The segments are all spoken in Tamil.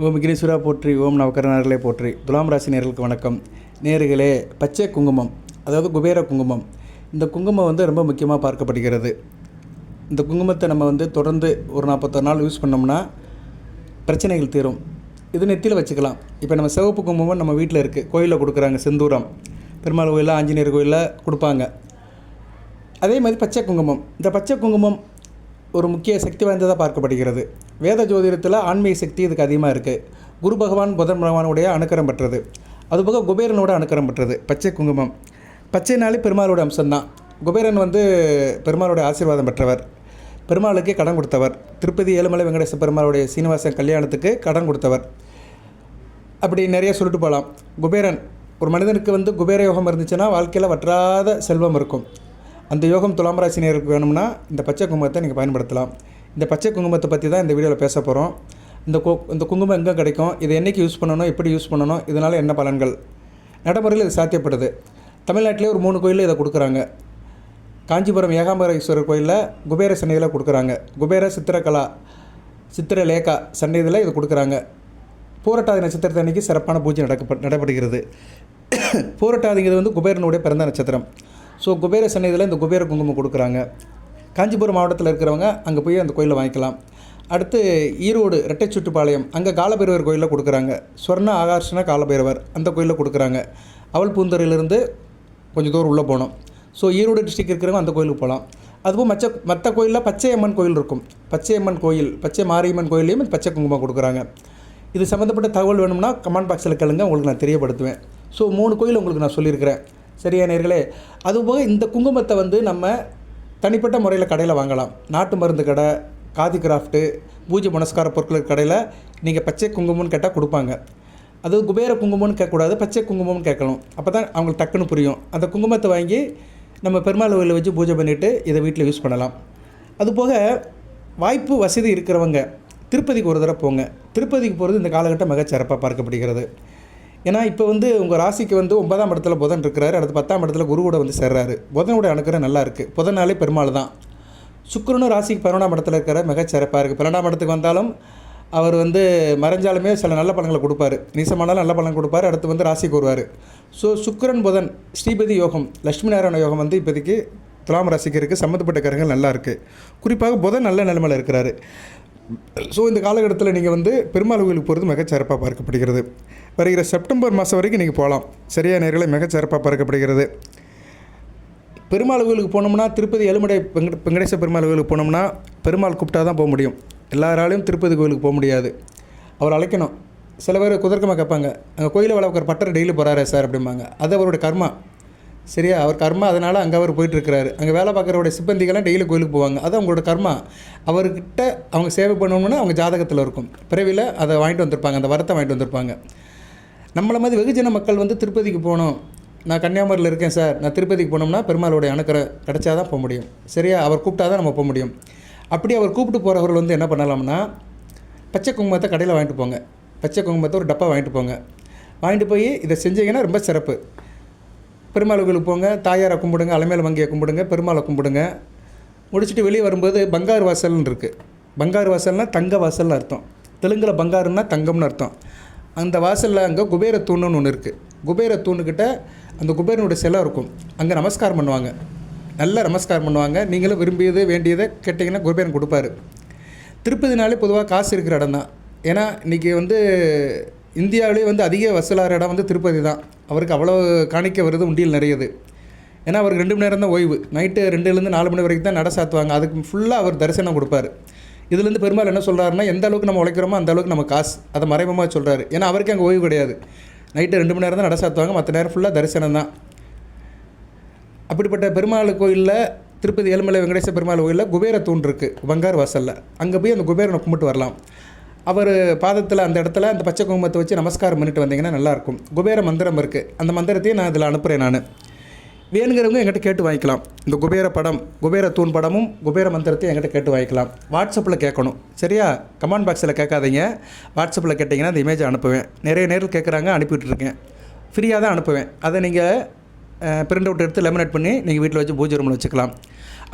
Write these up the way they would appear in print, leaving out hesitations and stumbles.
ஓம் விக்னேஸ்வரா போற்றி, ஓம் நவக்கரநார்களே போற்றி. துலாம் ராசி நேர்களுக்கு வணக்கம். நேர்களே, பச்சை குங்குமம், அதாவது குபேர குங்குமம். இந்த குங்குமம் ரொம்ப முக்கியமாக பார்க்கப்படுகிறது. இந்த குங்குமத்தை நம்ம தொடர்ந்து ஒரு 41 நாள் யூஸ் பண்ணோம்னா பிரச்சனைகள் தீரும். இது நெத்தியில் வச்சுக்கலாம். இப்போ நம்ம சிவப்பு குங்குமம் நம்ம வீட்டில் இருக்குது, கோயிலில் கொடுக்குறாங்க. செந்தூரம் பெருமாள் கோயிலில், ஆஞ்சநேயர் கோயிலில் கொடுப்பாங்க. அதே மாதிரி பச்சை குங்குமம். இந்த பச்சை குங்குமம் ஒரு முக்கிய சக்தி வாய்ந்ததாக பார்க்கப்படுகிறது. வேத ஜோதிடத்தில் ஆன்மீக சக்தி இதுக்கு அதிகமாக இருக்குது. குரு பகவான், புதன் பகவானுடைய அனுக்கிரம் பெற்றது. அதுபோக குபேரனோட அனுக்கிரம் பெற்றது பச்சை குங்குமம். பச்சைனாலே பெருமாளோட அம்சம்தான். குபேரன் பெருமாளுடைய ஆசீர்வாதம் பெற்றவர். பெருமாளுக்கே கடன் கொடுத்தவர். திருப்பதி ஏழுமலை வெங்கடேச பெருமாளுடைய சீனிவாசன் கல்யாணத்துக்கு கடன் கொடுத்தவர். அப்படி நிறைய சொல்லிட்டு போகலாம். குபேரன், ஒரு மனிதனுக்கு குபேர யோகம் இருந்துச்சுன்னா வாழ்க்கையில் வற்றாத செல்வம் இருக்கும். அந்த யோகம் துலாம் ராசி நேயருக்கு வேணும்னா இந்த பச்சை குங்குமத்தை நீங்கள் பயன்படுத்தலாம். இந்த பச்சை குங்குமத்தை பற்றி தான் இந்த வீடியோவில் பேச போகிறோம். இந்த குங்குமம் எங்கே கிடைக்கும், இதை என்றைக்கு யூஸ் பண்ணணும், எப்படி யூஸ் பண்ணணும், இதனால் என்ன பலன்கள், நடைமுறையில் இது சாத்தியப்படுது. தமிழ்நாட்டிலே ஒரு 3 கோயிலில் இதை கொடுக்குறாங்க. காஞ்சிபுரம் ஏகாம்பரேஸ்வரர் கோயிலில் குபேர சன்னதியில் கொடுக்குறாங்க. குபேர சித்திரலேகா சன்னதியில் இது கொடுக்குறாங்க. பூரட்டாதி நட்சத்திரத்தை அன்றைக்கி சிறப்பான பூஜை நடைபெறுகிறது. பூரட்டாதிங்கிறது குபேரனுடைய பிறந்த நட்சத்திரம். ஸோ குபேர சன்னதியில் இந்த குபேர குங்குமம் கொடுக்குறாங்க. காஞ்சிபுரம் மாவட்டத்தில் இருக்கிறவங்க அங்கே போய் அந்த கோயிலில் வாங்கிக்கலாம். அடுத்து ஈரோடு ரெட்டைச்சுட்டுப்பாளையம், அங்கே காலபைரவர் கோயிலில் கொடுக்குறாங்க. ஸ்வர்ண ஆகர்ஷண காலபைரவர், அந்த கோயிலில் கொடுக்குறாங்க. அவல் பூந்தரையிலிருந்து கொஞ்சம் தூரம் உள்ளே போகணும். ஸோ ஈரோடு டிஸ்ட்ரிக்ட் இருக்கிறவங்க அந்த கோயிலுக்கு போகலாம். அதுவும் மற்ற கோயிலில் பச்சையம்மன் கோயில் இருக்கும். பச்சையம்மன் கோயில், பச்சை மாரியம்மன் கோயிலையும் பச்சை குங்குமம் கொடுக்குறாங்க. இது சம்மந்தப்பட்ட தகவல் வேணும்னா கமெண்ட் பாக்ஸில் கேளுங்க, உங்களுக்கு நான் தெரியப்படுத்துவேன். ஸோ 3 கோயில் உங்களுக்கு நான் சொல்லியிருக்கிறேன். சரியா நேர்களே? அதுபோக இந்த குங்குமத்தை நம்ம தனிப்பட்ட முறையில் கடையில் வாங்கலாம். நாட்டு மருந்து கடை, காதி கிராஃப்ட்டு, பூஜை புனஸ்கார பொருட்கள் கடையில் நீங்கள் பச்சை குங்குமம்னு கேட்டால் கொடுப்பாங்க. அது குபேர குங்குமம்னு கேட்கக்கூடாது, பச்சை குங்குமம்னு கேட்கணும். அப்போ தான் அவங்களுக்கு டக்குன்னு புரியும். அந்த குங்குமத்தை வாங்கி நம்ம பெருமாள் கோயிலில் வச்சு பூஜை பண்ணிவிட்டு இதை வீட்டில் யூஸ் பண்ணலாம். அதுபோக வாய்ப்பு வசதி இருக்கிறவங்க திருப்பதிக்கு ஒரு தடவை போங்க. திருப்பதிக்கு போகிறது இந்த காலகட்டம் மிகச்சிறப்பாக பார்க்கப்படுகிறது. ஏன்னா இப்போ உங்கள் ராசிக்கு 9ஆம் இடத்துல புதன் இருக்கிறாரு. அடுத்து 10ஆம் இடத்துல குருவோட சேர்றாரு. புதனோட அனுக்கிறம் நல்லா இருக்குது. புதனாலே பெருமாள் தான். சுக்கிரனும் ராசிக்கு 11ஆம் இடத்துல இருக்கிற மிகச்சிறப்பாக இருக்குது. 12ஆம் இடத்துக்கு வந்தாலும் அவர் மறைஞ்சாலுமே சில நல்ல பலன்களை கொடுப்பார். நீசமானாலும் நல்ல பலன் கொடுப்பார். அடுத்து ராசிக்கு வருவார். ஸோ சுக்கிரன் புதன் ஸ்ரீபதி யோகம், லட்சுமி நாராயண யோகம் இப்போதைக்கு துலாம் ராசிக்கு இருக்குது. சம்மந்தப்பட்ட கரங்கள் நல்லா இருக்குது. குறிப்பாக புதன் நல்ல நிலைமையில் இருக்கிறாரு. ஸோ இந்த காலகட்டத்தில் நீங்கள் பெருமாள் கோயிலுக்கு போகிறது மிகச்சிறப்பாக பார்க்கப்படுகிறது. வருகிற செப்டம்பர் மாதம் வரைக்கும் நீங்கள் போகலாம். சரியான நேரங்களில் மிகச்சிறப்பாக பார்க்கப்படுகிறது. பெருமாள் கோயிலுக்கு போனோம்னா, திருப்பதி ஏழுமலை வெங்கடேச பெருமாள் கோயிலுக்கு போனோம்னா பெருமாள் கூப்பிட்டா தான் போக முடியும். எல்லாராலையும் திருப்பதி கோயிலுக்கு போக முடியாது. அவர் அழைக்கணும். சில பேர் குதர்க்கமாக கேட்பாங்க, அங்கே கோயிலை வளர்க்குற பட்டர் டெய்லி போகிறாரே சார் அப்படிம்பாங்க. அது அவருடைய கர்மா. சரியா? அவர் கர்மா. அதனால் அங்கே அவர் போயிட்டுருக்கிறாரு. அங்கே வேலை பார்க்குறவருடைய சிப்பந்திகள்லாம் டெய்லி கோயிலுக்கு போவாங்க. அது அவங்களோட கர்மா. அவர்கிட்ட அவங்க சேவை பண்ணணும்னா அவங்க ஜாதகத்தில் இருக்கும். பிறவியில் அதை வாங்கிட்டு வந்திருப்பாங்க, அந்த வரத்தை வாங்கிட்டு வந்திருப்பாங்க. நம்மளை மாதிரி வெகுஜன மக்கள் திருப்பதிக்கு போகணும், நான் கன்னியாகுமரியில் இருக்கேன் சார், நான் திருப்பதிக்கு போனோம்னா பெருமாளுடைய அனுக்கிரம் கிடச்சா தான் போக முடியும். சரியா? அவர் கூப்பிட்டா தான் நம்ம போக முடியும். அப்படி அவர் கூப்பிட்டு போகிறவர்கள் என்ன பண்ணலாம்னா, பச்சை குங்குமத்தை கடையில் வாங்கிட்டு போங்க. பச்சை குங்குமத்தை ஒரு டப்பா வாங்கிட்டு போங்க. வாங்கிட்டு போய் இதை செஞ்சீங்கன்னா ரொம்ப சிறப்பு. பெருமாள் கோயிலுக்கு போங்க, தாயாரை கும்பிடுங்க, அலமேல வங்கியை கும்பிடுங்க, பெருமாளை கும்பிடுங்க. முடிச்சுட்டு வெளியே வரும்போது பங்காரு வாசல்னு இருக்குது. பங்காரு வாசல்னால் தங்க வாசல்னு அர்த்தம். தெலுங்கில் பங்காருன்னா தங்கம்னு அர்த்தம். அந்த வாசலில் அங்கே குபேர தூணுன்னு ஒன்று இருக்குது. குபேர தூணுக்கிட்ட அந்த குபேரனுடைய சிலை இருக்கும். அங்கே நமஸ்காரம் பண்ணுவாங்க. நல்லா நமஸ்காரம் பண்ணுவாங்க. நீங்களும் விரும்பியது வேண்டியதை கேட்டிங்கன்னா குபேரன் கொடுப்பாரு. திருப்பதினாலே பொதுவாக காசு இருக்கிற இடம் தான். ஏன்னா இன்றைக்கி இந்தியாவிலே அதிக வசூலாகிற இடம் திருப்பதி தான். அவருக்கு அவ்வளோ காணிக்க வருது, உண்டியல் நிறையது. ஏன்னா அவருக்கு 2 மணி நேரம் தான் ஓய்வு. நைட்டு 2லேருந்து 4 மணி வரைக்கும் தான் நட சாத்துவாங்க. அதுக்கு ஃபுல்லாக அவர் தரிசனம் கொடுப்பார். இதுலேருந்து பெருமாள் என்ன சொல்கிறாருன்னா, எந்த அளவுக்கு நம்ம உழைக்கிறோமோ அந்த அளவுக்கு நம்ம காசு, அதை மறைமுகமாக சொல்கிறாரு. ஏன்னா அவருக்கு அங்கே ஓய்வு கிடையாது. நைட்டு 2 மணி நேரம் தான் நட சாத்துவாங்க, மற்ற நேரம் ஃபுல்லாக தரிசனம் தான். அப்படிப்பட்ட பெருமாள் கோயிலில், திருப்பதி ஏழுமலை வெங்கடேச பெருமாள் கோயிலில் குபேர தூண் இருக்குது, பங்கார் வாசலில். அங்கே போய் அந்த குபேரனை கும்பிட்டு வரலாம். அவர் பாதத்தில் அந்த இடத்துல அந்த பச்சை குங்குமத்தை வச்சு நமஸ்காரம் பண்ணிட்டு வந்தீங்கன்னா நல்லாயிருக்கும். குபேர மந்திரம் இருக்குது. அந்த மந்திரத்தையும் நான் இதில் அனுப்புகிறேன். நான் வேணுங்கிறவங்க என்கிட்ட கேட்டு வாங்கிக்கலாம். இந்த குபேர படம், குபேர தூண் படமும் குபேர மந்திரத்தையும் என்கிட்ட கேட்டு வாங்கிக்கலாம். வாட்ஸ்அப்பில் கேட்கணும். சரியா? கமெண்ட் பாக்ஸில் கேட்காதீங்க. வாட்ஸ்அப்பில் கேட்டிங்கன்னா அந்த இமேஜை அனுப்புவேன். நிறைய நேரில் கேட்குறாங்க, அனுப்பிவிட்டுருக்கேன். ஃப்ரீயாக தான் அனுப்புவேன். அதை நீங்கள் பிரிண்ட் அவுட் எடுத்து லெமினேட் பண்ணி நீங்கள் வீட்டில் வச்சு பூஜை ரூமில் வச்சுக்கலாம்.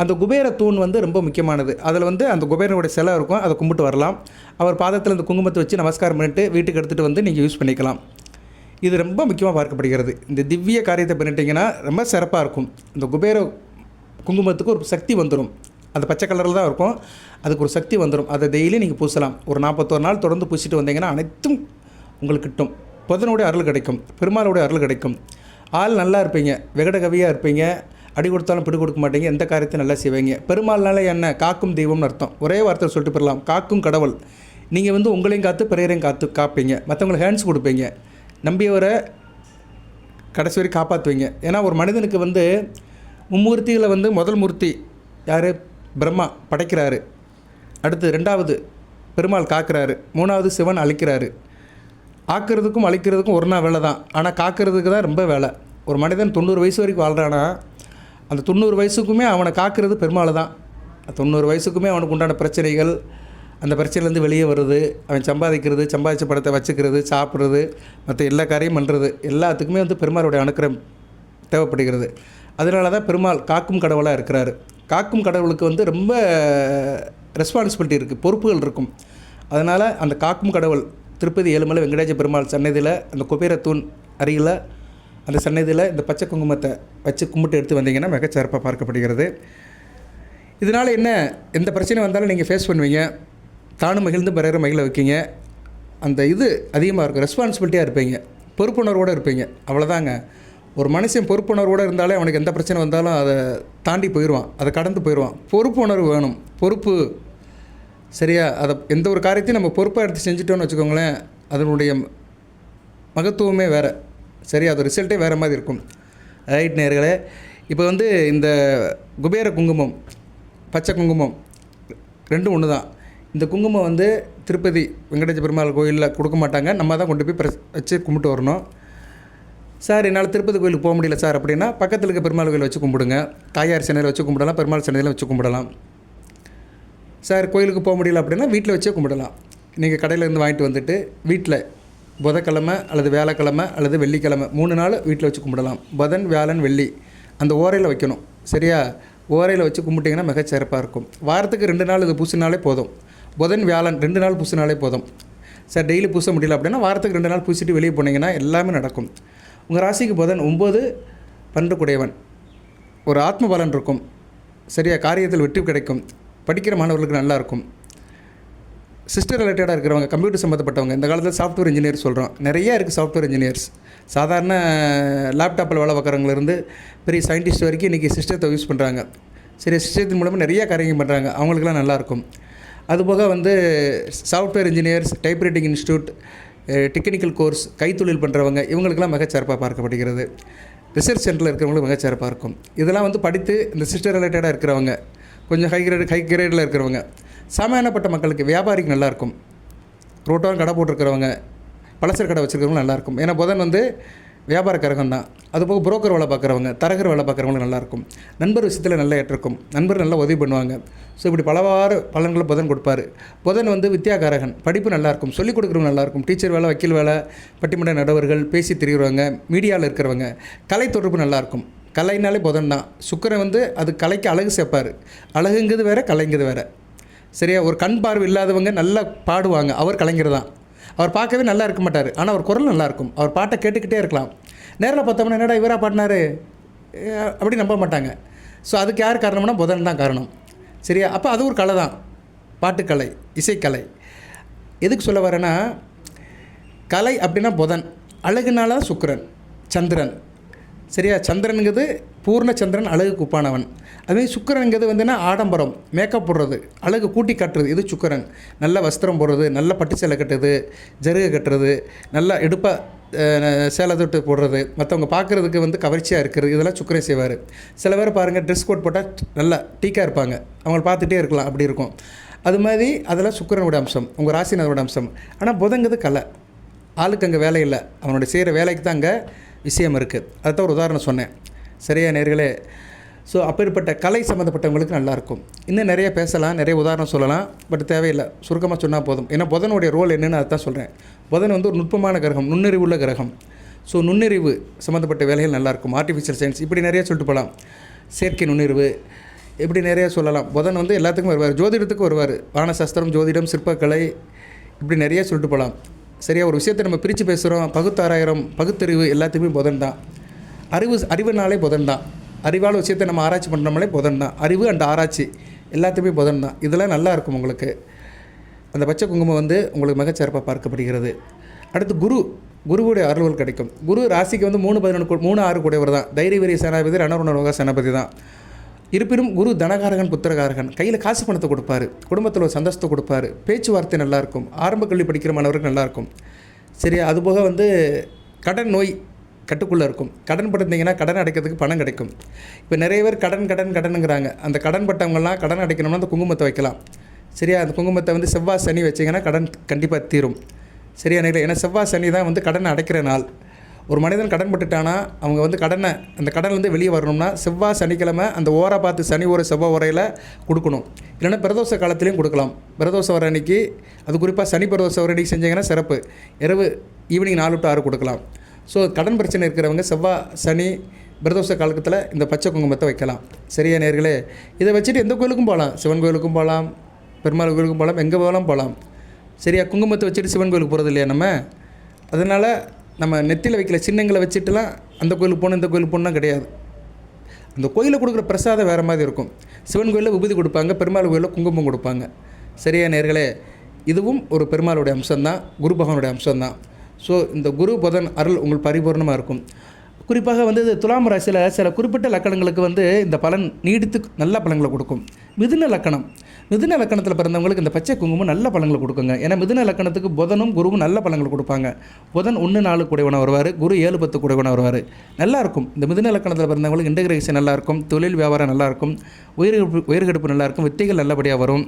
அந்த குபேர தூண் வந்து ரொம்ப முக்கியமானது. அதில் வந்து அந்த குபேரனுடைய சிலை இருக்கும், அதை கும்பிட்டு வரலாம். அவர் பாதத்தில் இந்த குங்குமத்தை வச்சு நமஸ்காரம் பண்ணிட்டு வீட்டுக்கு எடுத்துகிட்டு வந்து நீங்கள் யூஸ் பண்ணிக்கலாம். இது ரொம்ப முக்கியமாக பார்க்கப்படுகிறது. இந்த திவ்ய காரியத்தை பண்ணிட்டீங்கன்னா ரொம்ப சிறப்பாக இருக்கும். இந்த குபேர குங்குமத்துக்கு ஒரு சக்தி வந்துடும். அந்த பச்சை கலரில் தான் இருக்கும், அதுக்கு ஒரு சக்தி வந்துடும். அதை டெய்லி நீங்கள் பூசலாம். ஒரு 41 நாள் தொடர்ந்து பூசிட்டு வந்தீங்கன்னா அனைத்தும் உங்களுக்கு கிட்டும். புதனுடைய அருள் கிடைக்கும், பெருமாளுடைய அருள் கிடைக்கும். ஆள் நல்லா இருப்பீங்க, விகடகவியாக இருப்பீங்க, அடி கொடுத்தாலும் பிடி கொடுக்க மாட்டீங்க, எந்த காரியத்தையும் நல்லா செய்வீங்க. பெருமாள்னால என்ன, காக்கும் தெய்வம்னு அர்த்தம். ஒரே வார்த்தை சொல்லிட்டு போயிடலாம், காக்கும் கடவுள். நீங்கள் வந்து உங்களையும் காத்து பிறரையும் காப்பீங்க, மற்றவங்களுக்கு ஹேண்ட்ஸ் கொடுப்பீங்க, நம்பியவரை கடைசி வரை காப்பாற்றுவீங்க. ஏன்னா ஒரு மனிதனுக்கு வந்து மும்மூர்த்திகளை வந்து முதல் மூர்த்தி யார், பிரம்மா படைக்கிறாரு, அடுத்து 2வது பெருமாள் காக்கிறாரு, 3வது சிவன் அழிக்கிறாரு. ஆக்கிறதுக்கும் அழிக்கிறதுக்கும் ஒரு நாள் வேலை தான், ஆனால் காக்கிறதுக்கு தான் ரொம்ப வேலை. ஒரு மனிதன் 90 வயசு வரைக்கும் வாழ்கிறானா, அந்த 90 வயசுக்குமே அவனை காக்கிறது பெருமாள் தான். 90 வயசுக்குமே அவனுக்கு உண்டான பிரச்சனைகள், அந்த பிரச்சனையிலேருந்து வெளியே வருது, அவன் சம்பாதிக்கிறது, சம்பாதிச்ச படத்தை வச்சுக்கிறது, சாப்பிட்றது, மற்ற எல்லா காரியம் பண்ணுறது, எல்லாத்துக்குமே வந்து பெருமாளுடைய அனுக்கிரம் தேவைப்படுகிறது. அதனால தான் பெருமாள் காக்கும் கடவுளாக இருக்கிறாரு. காக்கும் கடவுளுக்கு வந்து ரொம்ப ரெஸ்பான்சிபிலிட்டி இருக்குது, பொறுப்புகள் இருக்கும். அதனால் அந்த காக்கும் கடவுள் திருப்பதி ஏழுமலை வெங்கடேச பெருமாள் சன்னதியில் அந்த குபேரத்தூண் அருகில் அந்த சன்னதியில் இந்த பச்சை குங்குமத்தை வச்சு கும்பிட்டு எடுத்து வந்தீங்கன்னா மிகச்சிறப்பாக பார்க்கப்படுகிறது. இதனால் என்ன, எந்த பிரச்சனை வந்தாலும் நீங்கள் ஃபேஸ் பண்ணுவீங்க, தானும் மகிழ்ந்து பிறரை மகிழ வைக்கிங்க. அந்த இது அதிகமாக இருக்கும், ரெஸ்பான்சிபிலிட்டியாக இருப்பீங்க, பொறுப்புணர்வோடு இருப்பீங்க. அவ்வளோதாங்க. ஒரு மனுஷன் பொறுப்புணர்வோடு இருந்தாலே அவனுக்கு எந்த பிரச்சனை வந்தாலும் அதை தாண்டி போயிடுவான், அதை கடந்து போயிடுவான். பொறுப்புணர்வு வேணும், பொறுப்பு சரியா. அதை எந்த ஒரு காரியத்தையும் நம்ம பொறுப்பாக எடுத்து செஞ்சுட்டோன்னு வச்சுக்கோங்களேன், அதனுடைய மகத்துவமே வேறு, சரி, அது ரிசல்ட்டே வேறு மாதிரி இருக்கும். ரைட் நேயர்களே, இப்போ வந்து இந்த குபேர குங்குமம், பச்சை குங்குமம் ரெண்டும் ஒன்று தான். இந்த குங்குமம் வந்து திருப்பதி வெங்கடேச பெருமாள் கோயிலில் கொடுக்க மாட்டாங்க, நம்ம தான் கொண்டு போய் வச்சு கும்பிட்டு வரணும். சார் என்னால் திருப்பதி கோயிலுக்கு போக முடியல சார் அப்படின்னா, பக்கத்தில் இருக்க பெருமாள் கோயில் வச்சு கும்பிடுங்க. தாயார் சன்னதியில் வச்சு கும்பிடலாம், பெருமாள் சன்னதியில் வச்சு கும்பிடலாம். சார் கோயிலுக்கு போக முடியல அப்படின்னா வீட்டில் வச்சே கும்பிடலாம். நீங்கள் கடையிலேருந்து வாங்கிட்டு வந்துட்டு வீட்டில் புதன்கிழமை அல்லது வியாழக்கிழமை அல்லது வெள்ளிக்கிழமை 3 நாள் வீட்டில் வச்சு கும்பிடலாம். புதன், வியாழன், வெள்ளி அந்த ஓரையில் வைக்கணும், சரியா. ஓரையில் வச்சு கும்பிட்டிங்கன்னா மிகச்சிறப்பாக இருக்கும். வாரத்துக்கு 2 நாள் இது பூசினாலே போதும். புதன், வியாழன் 2 நாள் பூசினாலே போதும். சார் டெய்லி பூச முடியல அப்படின்னா வாரத்துக்கு 2 நாள் பூசிட்டு வெளியே போனீங்கன்னா எல்லாமே நடக்கும். உங்கள் ராசிக்கு புதன் 9 12 கூடையவன், ஒரு ஆத்ம பலன் இருக்கும், சரியா. காரியத்தில் வெற்றி கிடைக்கும், படிக்கிற மாணவர்களுக்கு நல்லாயிருக்கும். சிஸ்டர் ரிலேட்டடாக இருக்கிறவங்க, கம்ப்யூட்டர் சம்மந்தப்பட்டவங்க, இந்த காலத்தில் சாஃப்ட்வேர் இன்ஜினியர் சொல்கிறோம், நிறையா இருக்குது சாஃப்ட்வேர் இன்ஜினியர்ஸ். சாதாரண லேப்டாப்பில் வேலை பார்க்குறவங்கலேருந்து பெரிய சயின்டிஸ்ட் வரைக்கும் இன்றைக்கி சிஸ்டத்தை யூஸ் பண்ணுறாங்க, சரி. சிஸ்டத்தின் மூலமாக நிறையா காரியங்கள் பண்ணுறாங்க, அவங்களுக்குலாம் நல்லாயிருக்கும். அதுபோக வந்து software engineers, typewriting institute, technical course, கைத்தொழில் பண்ணுறவங்க, இவங்களுக்கெல்லாம் மிகச்சிறப்பாக பார்க்கப்படுகிறது. ரிசர்ச் சென்டரில் இருக்கிறவங்களுக்கு மிகச்சிறப்பாக இருக்கும். இதெல்லாம் வந்து படித்து இந்த சிஸ்டர் ரிலேட்டடாக இருக்கிறவங்க, கொஞ்சம் ஹை கிரேடில் இருக்கிறவங்க, சாமானியப்பட்ட மக்களுக்கு, வியாபாரிக்கு நல்லாயிருக்கும். ரோட்டோரம் கடை போட்டிருக்கிறவங்க, பலசர கடை வச்சுருக்கிறவங்க நல்லாயிருக்கும். ஏன்னா புதன் வந்து வியாபார கிரகம் தான். அதுபோக புரோக்கர் வேலை பார்க்குறவங்க, தரகர் வேலை பார்க்குறவங்களுக்கு நல்லாயிருக்கும். நண்பர் விஷயத்தில் நல்லா ஏற்றிருக்கும், நண்பர் நல்லா உதவி பண்ணுவாங்க. ஸோ இப்படி பலவாறு பலன்களை புதன் கொடுப்பார். புதன் வந்து வித்யாகாரகன், படிப்பு நல்லாயிருக்கும், சொல்லிக் கொடுக்குறவங்க நல்லாயிருக்கும். டீச்சர் வேலை, வக்கீல் வேலை, பட்டிமன்ற நடுவர்கள், பேசி திரிகிறவங்க, மீடியாவில் இருக்கிறவங்க, கலை தொடர்பு நல்லாயிருக்கும். கலைனாலே புதன் தான். சுக்கிரன் வந்து அது கலைக்கு அழகு சேர்ப்பார். அழகுங்கிறது வேறு, கலைங்கிறது வேறு, சரியா. ஒரு கண் பார்வை இல்லாதவங்க நல்லா பாடுவாங்க, அவர் கலைஞர் தான். அவர் பார்க்கவே நல்லா இருக்க மாட்டார், ஆனால் அவர் குரல் நல்லாயிருக்கும். அவர் பாட்டை கேட்டுக்கிட்டே இருக்கலாம். நேரில் பார்த்தோம்னா என்னடா இவராக பாடினார் அப்படி நம்ப மாட்டாங்க. ஸோ அதுக்கு யார் காரணம்னா புதன் தான் காரணம், சரியா. அப்போ அது ஒரு கலை தான், பாட்டுக்கலை, இசைக்கலை. எதுக்கு சொல்ல வரேன்னா, கலை அப்படின்னா புதன், அழகுனால சுக்கிரன், சந்திரன், சரியா. சந்திரனுங்கிறது பூர்ண சந்திரன், அழகுக்கு ஒப்பானவன். அதுமாதிரி சுக்கிரனுங்கிறது வந்துன்னா ஆடம்பரம், மேக்கப் போடுறது, அழகு கூட்டி காட்டுறது, இது சுக்கிரன். நல்ல வஸ்திரம் போடுறது, நல்ல பட்டு சேலை கட்டுறது, ஜருகை கட்டுறது, நல்லா எடுப்பாக சேலை தொட்டு போடுறது, மற்றவங்க பார்க்குறதுக்கு வந்து கவர்ச்சியாக இருக்கிறது, இதெல்லாம் சுக்கிரன் செய்வார். சில பேர் பாருங்கள், ட்ரெஸ் கோட் போட்டால் நல்லா டீக்காக இருப்பாங்க, அவங்கள பார்த்துட்டே இருக்கலாம், அப்படி இருக்கும். அது மாதிரி அதெல்லாம் சுக்கிரனோட அம்சம், உங்கள் ராசினோட அம்சம். ஆனால் புதங்கிறது கலை, ஆளுக்கு அங்கே வேலை இல்லை, அவனுடைய செய்கிற வேலைக்கு தான் அங்கே விஷயம் இருக்குது. அதுதான் ஒரு உதாரணம் சொன்னேன், சரியா நேர்களே. ஸோ அப்பேற்பட்ட கலை சம்மந்தப்பட்டவங்களுக்கு நல்லாயிருக்கும். இன்னும் நிறைய பேசலாம், நிறைய உதாரணம் சொல்லலாம், பட் தேவையில்லை, சுருக்கமாக சொன்னால் போதும். ஏன்னா புதனுடைய ரோல் என்னென்னு அதுதான் சொல்கிறேன். புதன் வந்து ஒரு நுட்பமான கிரகம், நுண்ணறிவு உள்ள கிரகம். ஸோ நுண்ணறிவு சம்மந்தப்பட்ட வேலைகள் நல்லாயிருக்கும். ஆர்டிஃபிஷியல் சயின்ஸ் இப்படி நிறைய சொல்லிட்டு போகலாம். செயற்கை நுண்ணறிவு, இப்படி நிறையா சொல்லலாம். புதன் வந்து எல்லாத்துக்கும் வருவார், ஜோதிடத்துக்கு வருவார். வானசாஸ்திரம், ஜோதிடம், சிற்பக்கலை, இப்படி நிறைய சொல்லிட்டு போகலாம். சரியா, ஒரு விஷயத்தை நம்ம பிரித்து பேசுகிறோம், பகுத்தாராயிரம், பகுத்தறிவு எல்லாத்துக்குமே புதன் தான். அறிவுனாலே புதன் தான். அறிவால் விஷயத்தை நம்ம ஆராய்ச்சி பண்ணுறோம்னாலே புதன் தான். அறிவு அண்ட் ஆராய்ச்சி எல்லாத்துக்குமே புதன் தான். இதெல்லாம் நல்லா இருக்கும் உங்களுக்கு. அந்த பச்சை குங்குமம் வந்து உங்களுக்கு மிகச்சிறப்பாக பார்க்கப்படுகிறது. அடுத்து குருவுடைய அருள்கள் கிடைக்கும். குரு ராசிக்கு வந்து 3-6 கூடையவர் தான். தைரிய வீரிய சேனாபதி, ரணருணரோக சேனாபதி தான். இருப்பினும் குரு தனகாரகன், புத்திரகாரகன். கையில் காசு பணத்தை கொடுப்பாரு, குடும்பத்தில் ஒரு சந்தோஷத்தை கொடுப்பாரு, பேச்சுவார்த்தை நல்லாயிருக்கும், ஆரம்ப கல்வி படிக்கிற மாணவருக்கு நல்லாயிருக்கும். சரியா, அதுபோக வந்து கடன் நோய் கட்டுக்குள்ளே இருக்கும். கடன் பட்டிருந்தீங்கன்னா கடன் அடைக்கிறதுக்கு பணம் கிடைக்கும். இப்போ நிறைய பேர் கடனுங்கிறாங்க. அந்த கடன் பட்டவங்கள்லாம் கடன் அடைக்கணும்னா அந்த குங்குமத்தை வைக்கலாம். சரியா, அந்த குங்குமத்தை வந்து செவ்வாய் சனி வச்சிங்கன்னா கடன் கண்டிப்பாக தீரும். சரியா நேரில், ஏன்னா செவ்வாய் சனி தான் வந்து கடனை அடைக்கிற நாள். ஒரு மனிதன் கடன் பட்டுட்டானா அவங்க வந்து அந்த கடன்லேருந்து வெளியே வரணும்னா செவ்வாய் சனிக்கிழமை அந்த ஓரை பார்த்து சனி ஒரு செவ்வாய் உரையில் கொடுக்கணும். இல்லைன்னா பிரதோஷ காலத்துலேயும் கொடுக்கலாம். பிரதோஷ வர அன்றைக்கி, அது குறிப்பாக சனி பிரதோஷ வர அன்றைக்கி செஞ்சிங்கன்னா சிறப்பு. ஈவினிங் 4 to 6 கொடுக்கலாம். ஸோ கடன் பிரச்சனை இருக்கிறவங்க செவ்வாய் சனி பிரதோஷ காலத்தில் இந்த பச்சை குங்குமத்தை வைக்கலாம். சரியா நேர்களே, இதை வச்சுட்டு எந்த கோயிலுக்கும் போகலாம். சிவன் கோயிலுக்கும் போகலாம், பெருமாள் கோயிலுக்கும் போகலாம், எங்கே போகலாம். சரியா, குங்குமத்தை வச்சுட்டு சிவன் கோயிலுக்கு போகிறது இல்லையா நம்ம. அதனால் நம்ம நெத்தியில் வைக்கல சின்னங்களை வச்சுட்டுலாம் அந்த கோயிலுக்கு போகணும் இந்த கோயிலுக்கு போகணுன்னா கிடையாது. அந்த கோயிலில் கொடுக்குற பிரசாதம் வேறு மாதிரி இருக்கும். சிவன் கோயிலில் விபூதி கொடுப்பாங்க, பெருமாள் கோயிலில் குங்குமம் கொடுப்பாங்க. சரியா நேர்களே, இதுவும் ஒரு பெருமாளுடைய அம்சம்தான், குரு பகவானுடைய அம்சம்தான். ஸோ இந்த குரு புதன் அருள் உங்களுக்கு பரிபூர்ணமாக இருக்கும். குறிப்பாக வந்து துலாம் ராசியில் சில குறிப்பிட்ட லக்கணங்களுக்கு வந்து இந்த பலன் நீடித்து நல்ல பலன்களை கொடுக்கும். மிதுன லக்கணத்தில் பிறந்தவங்களுக்கு இந்த பச்சை குங்குமம் நல்ல பலன்களை கொடுக்குங்க. ஏன்னா மிதுன லக்கணத்துக்கு புதனும் குருவும் நல்ல பலன்களை கொடுப்பாங்க. புதன் 1-4 கூடையவனாக வருவார், குரு 7-10 கூடையவனாக வருவார். நல்லாயிருக்கும். இந்த மிதுன லக்கணத்தில் பிறந்தவங்களுக்கு இன்டகிரேஷன் நல்லாயிருக்கும், தொழில் வியாபாரம் நல்லாயிருக்கும், உயிர்கெடுப்பு நல்லாயிருக்கும், வித்தைகள் நல்லபடியாக வரும்,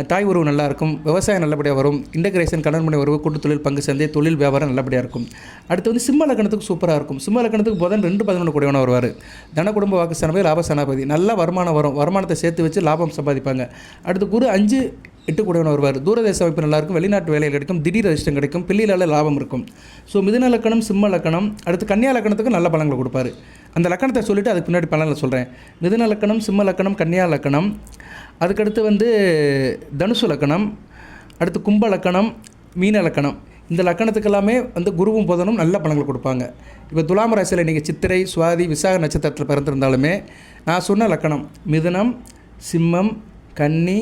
தாய் உறவு நல்லாயிருக்கும், விவசாயம் நல்லபடியாக வரும், இன்டகிரேஷன், கடன் மனை உறவு, கூட்டு தொழில், பங்கு சந்தை, தொழில் வியாபாரம் நல்லபடியாக இருக்கும். அடுத்து வந்து சிம்ம லக்கணத்துக்கு சூப்பராக இருக்கும். சிம்ம லக்கணத்துக்கு புதன் 2-11 கூடையவனாக வருவார். தன குடும்ப வாக்கு சனாபதி, லாப சனாபதி. நல்ல வருமானம் வரும், வருமானத்தை சேர்த்து வச்சு லாபம் சம்பாதிப்பாங்க. அடுத்து குரு 5-8 கூடையவனாக வருவார். தூரதேச அமைப்பு நல்லாயிருக்கும், வெளிநாட்டு வேலைகள் கிடைக்கும், திடீர் அதிர்ஷ்டம் கிடைக்கும், பிள்ளைகளால் லாபம் இருக்கும். ஸோ மிதுன லக்கணம், சிம்ம லக்கணம். அடுத்து கன்னியா லக்கணத்துக்கு நல்ல பலன்களை கொடுப்பாரு. அந்த லக்கணத்தை சொல்லிவிட்டு அதுக்கு பின்னாடி பலனில் சொல்கிறேன். மிதுன லக்கணம், சிம்ம லக்கணம், கன்னியா லக்கணம். அதுக்கடுத்து வந்து தனுசு லக்கணம், அடுத்து கும்ப லக்கணம், மீன லக்கணம். இந்த லக்கணத்துக்கு எல்லாமே வந்து குருவும் புதனும் நல்ல பலன்கள் கொடுப்பாங்க. இப்போ துலாம் ராசியில் நீங்கள் சித்திரை, சுவாதி, விசாக நட்சத்திரத்தில் பிறந்திருந்தாலுமே நான் சொன்ன லக்கணம் மிதுனம், சிம்மம், கன்னி,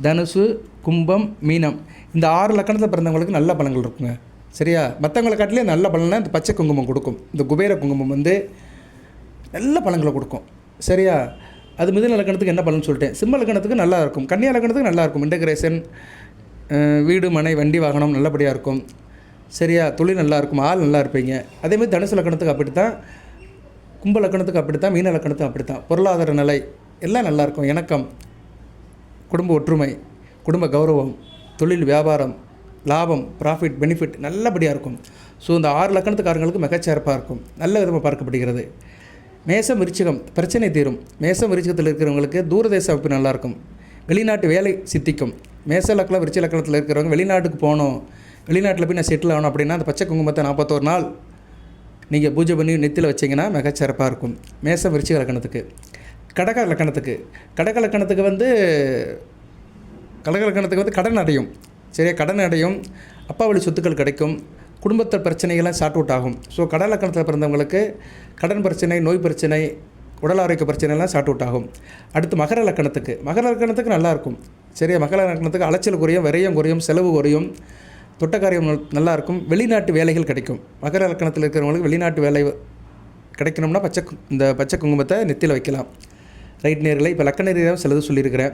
தனுசு, கும்பம், மீனம், இந்த 6 லக்கணத்தில் பிறந்தவங்களுக்கு நல்ல பலன்கள் இருக்குங்க. சரியா, மற்றவங்களை காட்டிலே நல்ல பலனை இந்த பச்சை குங்குமம் கொடுக்கும். இந்த குபேர குங்குமம் வந்து நல்ல பலன்களை கொடுக்கும். சரியா, அது மிதுன லக்கணத்துக்கு என்ன பலன்னு சொல்லிட்டேன். சிம்ம லக்கணத்துக்கு நல்லா இருக்கும், கன்னியா லக்கணத்துக்கு நல்லா இருக்கும். இன்டகிரேஷன், வீடு, மனை, வண்டி, வாகனம் நல்லபடியாக இருக்கும். சரியா, தொழில் நல்லா இருக்கும், ஆள் நல்லா இருப்பீங்க. அதேமாதிரி தனுசு லக்கணத்துக்கு அப்படி தான், கும்ப லக்கணத்துக்கு அப்படி தான், மீன லக்கணத்துக்கு அப்படி தான். பொருளாதார நிலை எல்லாம் நல்லாயிருக்கும். இணக்கம், குடும்ப ஒற்றுமை, குடும்ப கௌரவம், தொழில் வியாபாரம், லாபம், ப்ராஃபிட், பெனிஃபிட் நல்லபடியாக இருக்கும். ஸோ இந்த 6 லக்கணத்துக்காரங்களுக்கு மிகச்சிறப்பாக இருக்கும், நல்ல விதமாக பார்க்கப்படுகிறது. மேசம் விருச்சிகம் பிரச்சனை தீரும். மேசம் விருச்சிகத்தில் இருக்கிறவங்களுக்கு தூரதேச அமைப்பு நல்லாயிருக்கும், வெளிநாட்டு வேலை சித்திக்கும். மேச லக்கணம், விருச்சி லக்கணத்தில் இருக்கிறவங்க வெளிநாட்டுக்கு போகணும், வெளிநாட்டில் போய் நான் செட்டில் ஆகணும் அப்படின்னா அந்த பச்சை குங்குமத்தை 41 நாள் நீங்கள் பூஜை பண்ணி நெத்தியில் வச்சிங்கன்னா மிகச்சிறப்பாக இருக்கும். மேசம் விருச்சிக லக்கணத்துக்கு. கடக லக்கணத்துக்கு வந்து கடன் அடையும். சரியா, கடன் அடையும், அப்பா வழி சொத்துக்கள் கிடைக்கும், குடும்பத்தில் பிரச்சனைகள்லாம் சார்ட் அவுட் ஆகும். ஸோ கடல் லக்கணத்தில் பிறந்தவங்களுக்கு கடன் பிரச்சனை, நோய் பிரச்சனை, உடல் ஆரோக்கிய பிரச்சனைலாம் சார்ட் அவுட் ஆகும். அடுத்து மகர லக்கணத்துக்கு நல்லாயிருக்கும். சரியா, மகர லக்கணத்துக்கு அலைச்சல் குறையும், விரயம் குறையும், செலவு குறையும், தொட்ட காரியம் நல்லாயிருக்கும், வெளிநாட்டு வேலைகள் கிடைக்கும். மகர லக்கணத்தில் இருக்கிறவங்களுக்கு வெளிநாட்டு வேலை கிடைக்கணும்னா இந்த பச்சை குங்குமத்தை நெத்தியில் வைக்கலாம். ரைட் நேரில் இப்போ லக்கண ரீதியாக சிலது சொல்லியிருக்கிறேன்.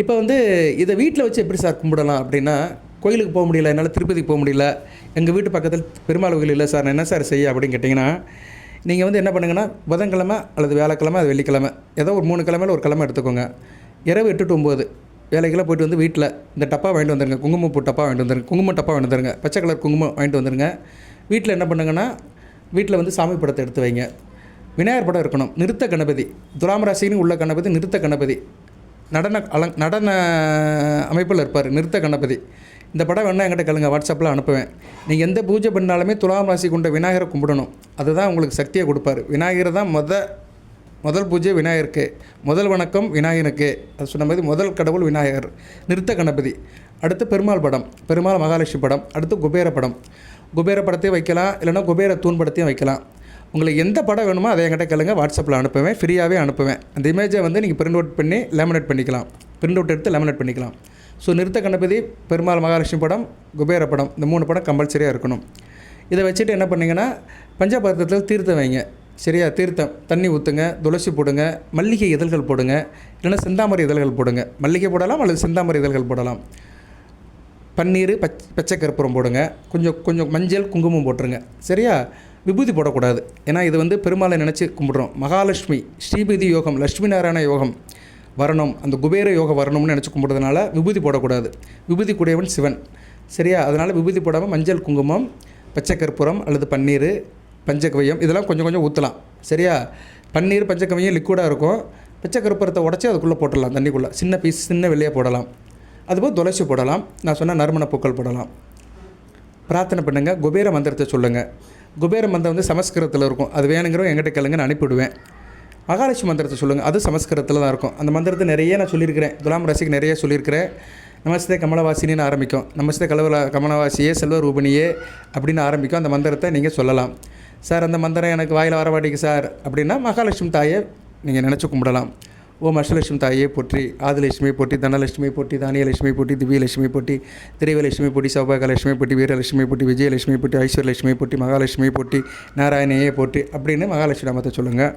இப்போ வந்து இதை வீட்டில் வச்சு எப்படி சார் கும்பிடலாம் அப்படின்னா, கோயிலுக்கு போக முடியல, என்னால் திருப்பதிக்கு போக முடியல, எங்கள் வீட்டு பக்கத்தில் பெருமாள் கோயில் இல்லை சார், நான் என்ன சார் செய்ய அப்படின்னு கேட்டிங்கன்னா, நீங்கள் வந்து என்ன பண்ணுங்கன்னா புதன்கிழமை அல்லது வியாழக்கிழமை அது வெள்ளிக்கிழமை ஏதோ ஒரு 3 கிழமையில் ஒரு கிழமை எடுத்துக்கோங்க. இரவு 8 to 9 வேலைக்கெல்லாம் போய்ட்டு வந்து வீட்டில் இந்த டப்பா வாங்கிட்டு வந்துடுங்க, குங்குமப்பூ டப்பா வாங்கிட்டு வந்துடுங்க, குங்குமம் டப்பா வாங்கிட்டு வந்துடுங்க, பச்சை கலர் குங்குமம் வாங்கிட்டு வந்துடுங்க. வீட்டில் என்ன பண்ணுங்கன்னா, வீட்டில் வந்து சாமி படத்தை எடுத்து வைங்க. விநாயகர் படம் இருக்கணும். நிறுத்த கணபதி, துலாம் ராசின்னு உள்ள கணபதி நிறுத்த கணபதி, நடன அமைப்பில் இருப்பார் நிறுத்த கணபதி. இந்த படம் வேணால் என்கிட்ட கேளுங்க, வாட்ஸ்அப்பில் அனுப்புவேன். நீங்கள் எந்த பூஜை பண்ணாலுமே துலாம் ராசி கொண்ட விநாயகரை கும்பிடணும். அதுதான் உங்களுக்கு சக்தியை கொடுப்பார். விநாயகர் தான் முதல் பூஜை விநாயகருக்கு, முதல் வணக்கம் விநாயகனுக்கு. அது சொன்ன மாதிரி முதல் கடவுள் விநாயகர், நிறுத்த கணபதி. அடுத்து பெருமாள் படம், பெருமாள் மகாலட்சுமி படம். அடுத்து குபேர படம், குபேர படத்தையும் வைக்கலாம், இல்லைனா குபேர தூண் படத்தையும் வைக்கலாம். உங்களுக்கு எந்த படம் வேணுமோ அதை என்கிட்ட கேளுங்க, வாட்ஸ்அப்பில் அனுப்புவேன், ஃப்ரீயாகவே அனுப்புவேன். அந்த இமேஜை வந்து நீங்கள் பிரிண்ட் அவுட் பண்ணி லேமினேட் பண்ணிக்கலாம், பிரிண்ட் அவுட் எடுத்து லேமினேட் பண்ணிக்கலாம். ஸோ நிறுத்த கணபதி, பெருமாள் மகாலட்சுமி படம், குபேர படம், இந்த 3 படம் கம்பல்சரியாக இருக்கணும். இதை வச்சுட்டு என்ன பண்ணிங்கன்னா பஞ்சபாத்திரத்தில் தீர்த்தம் வைங்க. சரியா? தீர்த்தம் தண்ணி ஊற்றுங்க, துளசி போடுங்க, மல்லிகை இதழ்கள் போடுங்க, இல்லைன்னா செந்தாமரை இதழ்கள் போடுங்க. மல்லிகை போடலாம் அல்லது செந்தாமரை இதழ்கள் போடலாம். பன்னீர், பச்சை கற்பூரம் போடுங்க, கொஞ்சம் மஞ்சள் குங்குமம் போட்டுருங்க. சரியா? விபூதி போடக்கூடாது, ஏன்னா இது வந்து பெருமாளை நினச்சி கும்பிட்றோம். மகாலட்சுமி ஸ்ரீபதி யோகம், லட்சுமி நாராயண யோகம் வரணும், அந்த குபேர யோகம் வரணும்னு நினச்சி கும்பிட்றதுனால விபூதி போடக்கூடாது. விபூதி கூடியவன் சிவன். சரியா? அதனால் விபூதி போடாமல் மஞ்சள் குங்குமம், பச்சை கற்பூரம் அல்லது பன்னீர், பஞ்சகவியம் இதெல்லாம் கொஞ்சம் ஊற்றலாம். சரியா? பன்னீர் பஞ்சகவியம் லிக்விடாக இருக்கும். பச்சை கற்பூரத்தை உடச்சி அதுக்குள்ளே போட்டுடலாம், தண்ணிக்குள்ளே சின்ன பீஸ், சின்ன வெள்ளையாக போடலாம். அதுபோல் துளசி போடலாம், நான் சொன்ன நறுமண பூக்கள் போடலாம். பிரார்த்தனை பண்ணுங்கள், குபேர மந்திரத்தை சொல்லுங்கள். குபேர மந்திரம் வந்து சமஸ்கிருதத்தில் இருக்கும், அது வேணுங்கிறவங்க எங்கிட்ட கேளுங்க, நான் அனுப்பிவிடுவேன். மகாலட்சுமி மந்திரத்தை சொல்லுங்கள், அது சமஸ்கிருதத்தில் தான் இருக்கும். அந்த மந்திரத்தை நிறைய நான் சொல்லியிருக்கிறேன், துலாம் ராசிக்கு நிறைய சொல்லியிருக்கிறேன். நமஸ்தே கமலவாசினின்னு ஆரம்பிக்கும், நமஸ்தே கமலவாசியே செல்வ ரூபிணியே அப்படின்னு ஆரம்பிக்கும். அந்த மந்திரத்தை நீங்கள் சொல்லலாம். சார் அந்த மந்திரம் எனக்கு வாயில் வரவாடிக்கு சார் அப்படின்னா மகாலட்சுமி தாயை நீங்கள் நினச்சி கும்பிடலாம். ஓம் அஷ்டலட்சுமி தாயே போற்றி, ஆதிலட்சுமி போற்றி, தனலட்சுமி போற்றி, தானியலட்சுமி போற்றி, திவ்யலட்சுமி போற்றி, திரைவலட்சுமி போற்றி, சௌபாகலட்சுமி போற்றி, வீரலட்சுமி போற்றி, விஜயலட்சுமி போற்றி, ஐஸ்வர்யலட்சுமி போற்றி, மகாலட்சுமி போற்றி, நாராயணையே போற்றி அப்படின்னு மகாலட்சுமி நாமத்தை சொல்லுங்கள்.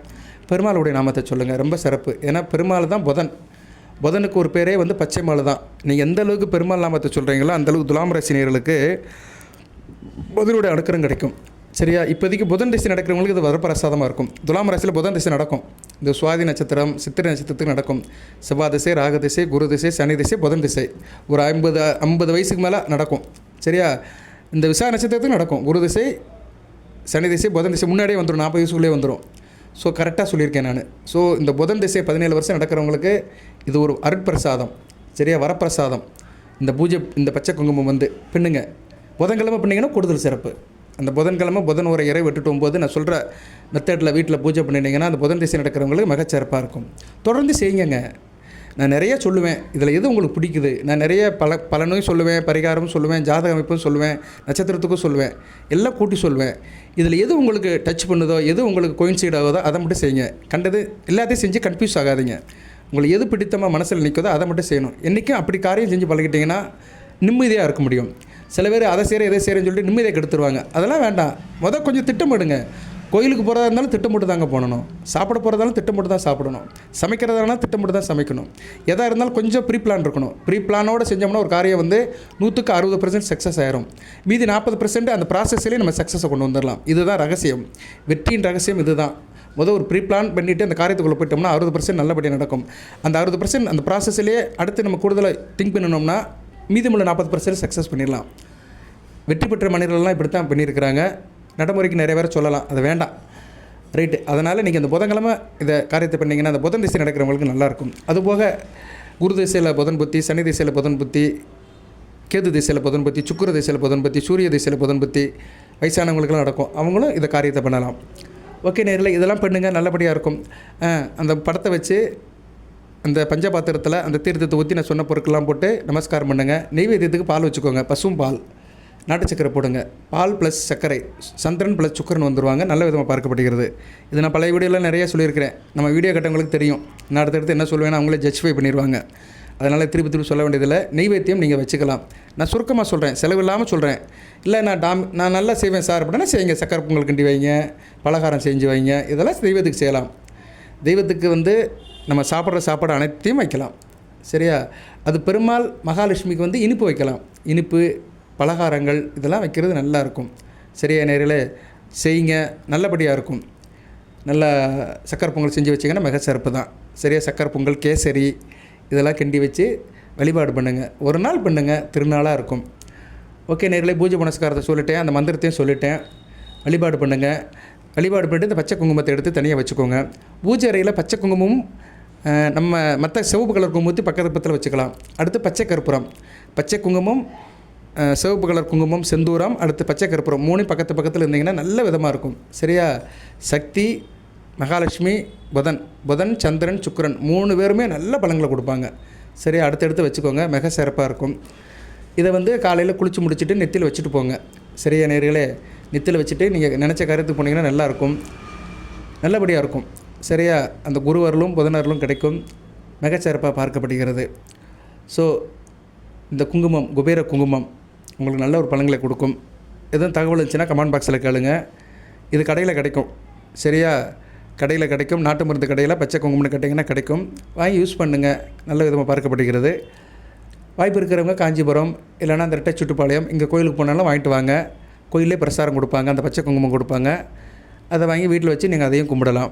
பெருமாளுடைய நாமத்தை சொல்லுங்கள், ரொம்ப சிறப்பு. ஏன்னா பெருமாள் தான் புதன். புதனுக்கு ஒரு பேரே வந்து பச்சை மாலை தான். நீங்கள் எந்த அளவுக்கு பெருமாள் நாமத்தை சொல்கிறீங்களோ அந்தளவுக்கு துலாம் ராசினியர்களுக்கு புதனுடைய அனுக்கிரகம் கிடைக்கும். சரியா? இப்போதைக்கு புதன் திசை நடக்கிறவங்களுக்கு இது வரப்பிரசாதமாக இருக்கும். துலாம் ராசியில் புதன் திசை நடக்கும். இந்த சுவாதி நட்சத்திரம், சித்திரை நட்சத்திரத்துக்கு நடக்கும். செவ்வாய் திசை, ராக திசை, குரு திசை, சனி திசை, புதன் திசை ஒரு 50 வயசுக்கு மேலே நடக்கும். சரியா? இந்த விசா நட்சத்திரத்துக்கு நடக்கும். குரு திசை, சனி திசை, புதன் திசை முன்னாடியே வந்துடும், 40 வயசுக்குள்ளே வந்துடும். ஸோ கரெக்டாக சொல்லியிருக்கேன் நான். ஸோ இந்த புதன் திசை 17 வருஷம் நடக்கிறவங்களுக்கு இது ஒரு அருட்பிரசாதம். சரியா? வரப்பிரசாதம். இந்த பூஜை, இந்த பச்சை குங்குமம் வந்து பின்னுங்க. புதன்கிழமை பின்னிங்கன்னா கூடுதல் சிறப்பு. அந்த புதன்கிழமை புதன் ஒரு இறை விட்டுட்டு போகும்போது நான் சொல்கிற மெத்தடில் வீட்டில் பூஜை பண்ணிட்டீங்கன்னா அந்த புதன் திசை நடக்கிறவங்களுக்கு மிகச்சிறப்பாக இருக்கும். தொடர்ந்து செய்யுங்க. நான் நிறைய சொல்லுவேன், இதில் எது உங்களுக்கு பிடிக்குது. நான் நிறைய பலனும் சொல்லுவேன், பரிகாரமும் சொல்லுவேன், ஜாதக அமைப்பும் சொல்லுவேன், நட்சத்திரத்துக்கும் சொல்லுவேன், எல்லாம் கூட்டி சொல்லுவேன். இதில் எது உங்களுக்கு டச் பண்ணுதோ, எது உங்களுக்கு கோயின்சைட் ஆகுதோ அதை மட்டும் செய்யுங்க. கண்டது எல்லாத்தையும் செஞ்சு கன்ஃபியூஸ் ஆகாதீங்க. உங்களுக்கு எது பிடித்தமாக மனசில் நிற்குதோ அதை மட்டும் செய்யணும். என்றைக்கும் அப்படி காரியம் செஞ்சு பழகிட்டிங்கன்னா நிம்மதியாக இருக்க முடியும். சில பேர் அதை செய்கிற இதை செய்கிறேன்னு சொல்லிட்டு நிம்மதியை கெடுத்துருவாங்க. அதெல்லாம் வேண்டாம். கொஞ்சம் திட்டமிடுங்க. கோயிலுக்கு போகிறதா இருந்தாலும் திட்டமிட்டு தாங்க போகணும். சாப்பிட போகிறதாலும் திட்டமிட்டு தான் சாப்பிடணும். சமைக்கிறதாலும் திட்டமிட்டு தான் சமைக்கணும். எதாக இருந்தாலும் கொஞ்சம் ப்ரீ பிளான் இருக்கணும். ப்ரீ பிளானோடு செஞ்சோம்னா ஒரு காரியம் வந்து 100க்கு 60% சக்ஸஸ் ஆயிரும். மீதி 40% அந்த ப்ராசஸ்லேயே நம்ம சக்ஸஸை கொண்டு வந்துடலாம். இதுதான் ரகசியம், வெற்றியின் ரகசியம் இதுதான். ஒரு ப்ரீ பிளான் பண்ணிவிட்டு அந்த காரியத்துக்குள்ளே போயிட்டோம்னா 60% நல்லபடியாக நடக்கும். அந்த 60% அந்த ப்ராசஸ்லேயே அடுத்து நம்ம கூடுதலாக திங்க் பண்ணணும்னா மீதமுள்ள 40% சக்ஸஸ் பண்ணிடலாம். வெற்றி பெற்ற மனிதர்கள்லாம் இப்படி தான் பண்ணியிருக்கிறாங்க. நடைமுறைக்கு நிறைய பேர் சொல்லலாம், அது வேண்டாம். ரைட்டு. அதனால் நீங்கள் அந்த புதன்கிழமை இதை காரியத்தை பண்ணிங்கன்னா அந்த புதன் திசை நடக்கிறவங்களுக்கு நல்லாயிருக்கும். அதுபோக குரு திசையில் புதன் புத்தி, சனி திசையில் புதன் புத்தி, கேது திசையில் புதன் புத்தி, சுக்கிர திசையில் புதன் புத்தி, சூரிய திசையில் புதன் புத்தி வயசானவங்களுக்கெல்லாம் நடக்கும். அவங்களும் இதை காரியத்தை பண்ணலாம். ஓகே நேரில் இதெல்லாம் பண்ணுங்கள், நல்லபடியாக இருக்கும். அந்த படத்தை வச்சு அந்த பஞ்சபாத்திரத்தில் அந்த தீர்த்தத்தை ஊற்றி நான் சொன்ன பொருட்கள்லாம் போட்டு நமஸ்காரம் பண்ணுங்கள். நெய்வேத்தியத்துக்கு பால் வச்சுக்கோங்க, பசும் பால், நாட்டு சக்கரை போடுங்க. பால் ப்ளஸ் சர்க்கரை, சந்திரன் ப்ளஸ் சுக்கரன் வந்துடுவாங்க. நல்ல விதமாக பார்க்கப்படுகிறது. இது நான் பழைய வீடியோலாம் நிறையா சொல்லியிருக்கிறேன். நம்ம வீடியோ கட்டவங்களுக்கு தெரியும். நான் அடுத்தடுத்து என்ன சொல்லுவேன்னா அவங்களே ஜஸ்டிஃபை பண்ணிடுவாங்க. அதனால் திருப்பி சொல்ல வேண்டியதில்லை. நெய்வேத்தியம் நீங்கள் வச்சுக்கலாம். நான் சுருக்கமாக சொல்கிறேன், செலவு இல்லாமல் சொல்கிறேன். இல்லை நான் நல்லா செய்வேன் சார் அப்படின்னா செய்யுங்க. சக்கரை பொங்கல் கிண்டி வைங்க, பலகாரம் செஞ்சு வைங்க. இதெல்லாம் தெய்வத்துக்கு செய்யலாம். தெய்வத்துக்கு வந்து நம்ம சாப்பிட்ற சாப்பாடு அனைத்தையும் வைக்கலாம். சரியா? அது பெருமாள் மகாலட்சுமிக்கு வந்து இனிப்பு வைக்கலாம். இனிப்பு பலகாரங்கள் இதெல்லாம் வைக்கிறது நல்லாயிருக்கும். சரியா நேரில் செய்யுங்க, நல்லபடியாக இருக்கும். நல்லா சக்கரை பொங்கல் செஞ்சு வச்சிங்கன்னா மிக சிறப்பு தான். சரியா? சக்கரை பொங்கல், கேசரி இதெல்லாம் கிண்டி வச்சு வழிபாடு பண்ணுங்கள். ஒரு நாள் பண்ணுங்கள், திருநாளாக இருக்கும். ஓகே நேரில் பூஜை புனஸ்காரத்தை சொல்லிட்டேன், அந்த மந்திரத்தையும் சொல்லிட்டேன். வழிபாடு பண்ணுங்கள். வழிபாடு பண்ணிட்டு இந்த பச்சை குங்குமத்தை எடுத்து தனியாக வச்சுக்கோங்க. பூஜை அறையில் பச்சை குங்குமமும் நம்ம மற்ற சிவப்பு கலர் குங்குமத்தை பக்கத்தில் வச்சுக்கலாம். அடுத்து பச்சை கற்பூரம், பச்சை குங்குமம், சிவப்பு கலர் குங்குமம், செந்தூரம், அடுத்து பச்சை கற்பூரம் 3 பக்கத்தில் இருந்தீங்கன்னா நல்ல விதமாக இருக்கும். சரியா? சக்தி மகாலட்சுமி, புதன், சந்திரன், சுக்கிரன் 3 பேருமே நல்ல பலன்களை கொடுப்பாங்க. சரி, அடுத்தடுத்து வச்சுக்கோங்க, மிக சிறப்பாக இருக்கும். இதை வந்து காலையில் குளித்து முடிச்சுட்டு நெத்தியில் வச்சுட்டு போங்க. சரியா நேர்களே? நெத்தியில் வச்சுட்டு நீங்கள் நினச்ச காரியத்துக்கு போனீங்கன்னா நல்லாயிருக்கும், நல்லபடியாக இருக்கும். சரியா? அந்த குரு அருளும் புதன் அருளும் கிடைக்கும், மிகச்சிறப்பாக பார்க்கப்படுகிறது. ஸோ இந்த குங்குமம், குபேர குங்குமம் உங்களுக்கு நல்ல ஒரு பலன்களை கொடுக்கும். எதுவும் தகவல் இருந்துச்சுன்னா கமெண்ட் பாக்ஸில் கேளுங்க. இது கடையில் கிடைக்கும். சரியா? கடையில் கிடைக்கும், நாட்டு மருந்து கடையில் பச்சை குங்குமம்னு கேட்டிங்கன்னா கிடைக்கும். வாங்கி யூஸ் பண்ணுங்கள், நல்ல விதமாக பார்க்கப்படுகிறது. வாய்ப்பு இருக்கிறவங்க காஞ்சிபுரம் இல்லைனா அந்த ரெட்டை சுட்டுப்பாளையம் இங்கே கோயிலுக்கு போனாலும் வாங்கிட்டு வாங்க. கோயிலே பிரசாரம் கொடுப்பாங்க, அந்த பச்சை குங்குமம் கொடுப்பாங்க. அதை வாங்கி வீட்டில் வச்சு நீங்கள் அதையும் கும்பிடலாம்.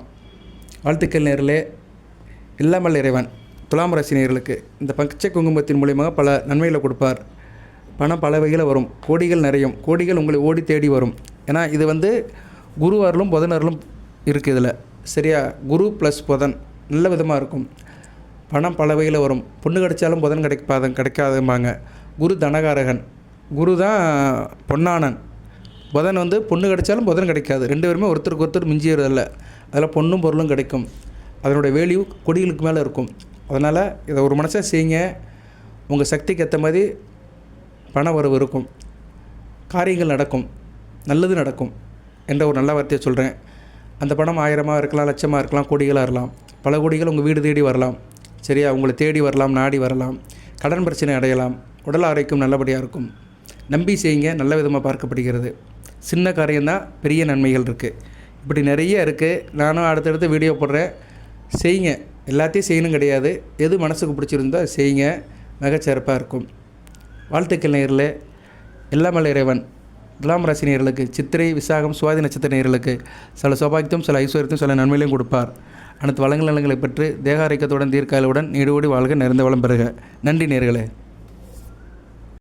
வாழ்த்துக்கள் நேர்களே. இல்லாமல் இறைவன் துலாம் ராசி நேயர்களுக்கு இந்த பச்சை குங்குமத்தின் மூலியமாக பல நன்மைகளை கொடுப்பார். பணம் பல வகையில் வரும், கோடிகள் நிறையும், கோடிகள் உங்களை ஓடி தேடி வரும். ஏன்னா இது வந்து குரு அருளும் புதன் அருளும் இருக்குது இதில். சரியா? குரு ப்ளஸ் புதன் நல்ல விதமாக இருக்கும். பணம் பல வகையில் வரும். பொண்ணு கிடைச்சாலும் புதன் கிடைக்காதும்பாங்க. குரு தனகாரகன், குரு தான் பொன்னானன். புதன் வந்து பொண்ணு கிடைச்சாலும் புதன் கிடைக்காது. 2 பேருமே ஒருத்தருக்கு ஒருத்தர் மிஞ்சியறதில்ல. அதில் பொண்ணும் பொருளும் கிடைக்கும். அதனுடைய வேல்யூ கொடிகளுக்கு மேலே இருக்கும். அதனால் இதை ஒரு மனசாக செய்யுங்க. உங்கள் சக்திக்கு ஏற்ற மாதிரி பண வரவு இருக்கும், காரியங்கள் நடக்கும், நல்லது நடக்கும் என்ற ஒரு நல்ல வார்த்தையை சொல்கிறேன். அந்த பணம் 1000 இருக்கலாம், லட்சமாக இருக்கலாம், கோடிகளாக இருக்கலாம். பல கோடிகள் உங்கள் வீடு தேடி வரலாம். சரியா? உங்களை தேடி வரலாம், நாடி வரலாம். கடன் பிரச்சனை அடையலாம். உடல் ஆரோக்கியம் நல்லபடியாக இருக்கும். நம்பி செய்யுங்க, நல்ல விதமாக பார்க்கப்படுகிறது. சின்ன காரியம்தான் பெரிய நன்மைகள் இருக்குது. இப்படி நிறைய இருக்குது. நானும் அடுத்தடுத்து வீடியோ போடுறேன். செய்யுங்க, எல்லாத்தையும் செய்யணும் கிடையாது. எது மனசுக்கு பிடிச்சிருந்தோ செய்யுங்க, மிகச்சிறப்பாக இருக்கும். வாழ்த்துக்கள் நேயர்களே. எல்லாம் இறைவன் துலாம் ராசி நேயர்களுக்கு, சித்திரை, விசாகம், சுவாதி நட்சத்திர நேயர்களுக்கு சில சௌபாகியத்தையும் சில ஐஸ்வர்யத்தையும் சில நன்மைகளையும் கொடுப்பார். அனைத்து வளங்கள் நலங்களை பெற்று தேக ஆரோக்கியத்துடன் தீர்க்காயலுடன் நீடோடி வாழ்க, நிறைந்த வளம் பெறுக. நன்றி நேயர்களே.